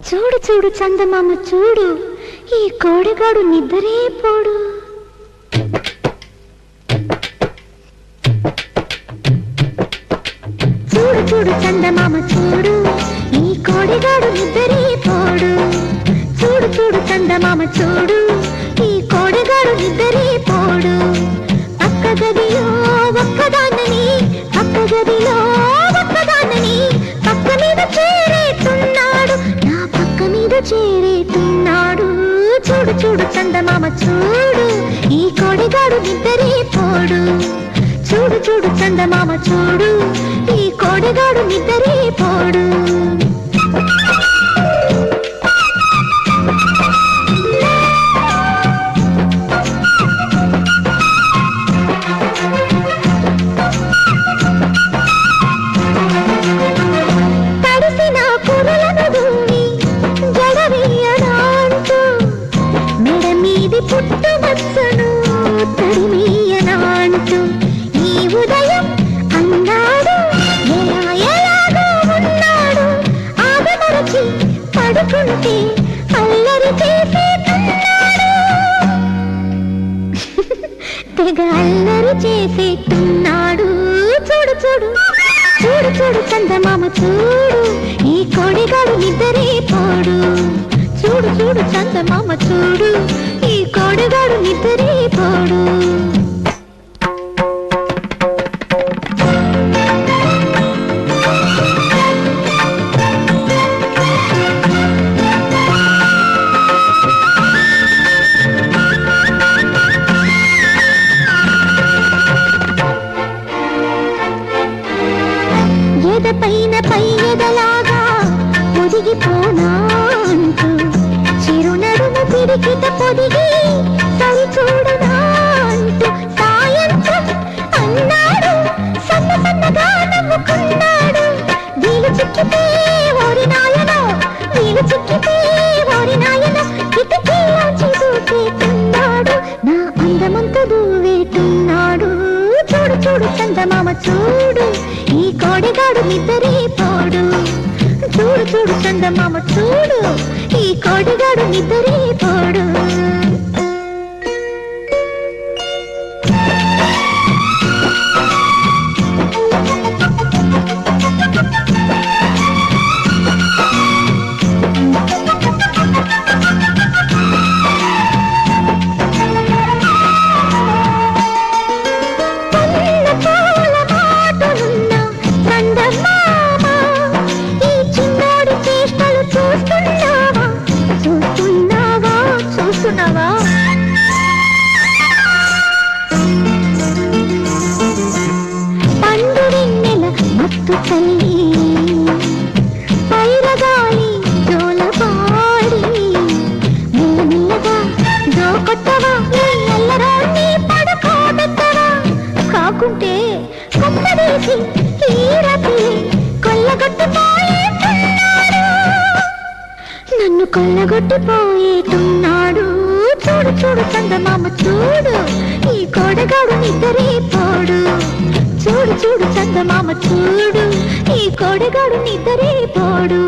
చూడు చూడు చందమామ చూడు, ఈ కోడిగాడు నిద్రే పోడు. చూడు చూడు చందమామ చూడు, ఈ కోడిగాడు నిద్రే పోడు. చూడు చూడు చందమామ చూడు, ఈ కోడిగాడు నిద్రే పోడు. పక్క గదిలో ఒక్కదాన్నని, పక్క గదిలో ఒక్కదాన్నని, పక్క మీద చేరేతున్నాడు, నా పక్క మీద చేరేతున్నాడు. చూడు చూడు చందమామ చూడు, ఈ కోడిగాడు నిద్రే పోడు. చూడు చూడు చందమామ చూడు, ఈ కోడిగాడు నిద్రే పోడు. తడిసిన కురలను దూని జడవేయనాంటూ, మెడ మీది పుట్టు మచ్చను తడిమేయనాంటూ, ఈ ఉదయం అన్నాడు ఎలాగో ఉన్నాడు, ఆగమరచి పడుకుంటే అల్లరి చేసేస్తున్నాడు. తెగ అల్లరి చేసేస్తున్నాడు. చూడు చూడు చూడు చూడు చందమామ చూడు, ఈ కోడిగాడు నిద్రే పోడు. చూడు చూడు చందమామ చూడు, ఈ కోడిగాడు నిద్రే పోడు. ఎదపైన పై ఎదలాగా పొదిగిపోనా అంటూ, చిరునడుము పిడికిట పొదిగి సరి చూడనా అంటూ, సాయంత్రం అన్నాడు సన్న సన్నగా నవ్వుకున్నాడు. వీలు చిక్కితే ఓరి నాయనో, వీలు చిక్కితే ఓరి నాయనో, కిటికీలోంచి దూకేతున్నాడు, నా అందమంతా దూవేతున్నాడు. చూడు చూడు చందమామ చూడు, ఈ కోడిగాడు నిద్రే పోడు. చూడు చూడు చందమామ చూడు, ఈ కోడిగాడు నిద్రే పోడు. పండు వెన్నెల మత్తు తల్లి, పైరగాలి జోలపాడి, మెల్లమెల్లగా జోకొట్టవా, ఎల్లరాన్ని పడుకోబెట్టవా, కాకుంటే కుక్కవేసి ఈ రాత్రి కొల్లగొట్టిపోయేటున్నాడు, నన్ను కొల్లగొట్టిపోయేటున్నాడు. చూడు చూడు చందమామ చూడు, ఈ కోడిగాడు నిద్రే పోడు. చూడు చూడు చందమామ చూడు, ఈ కోడిగాడు నిద్రే పోడు.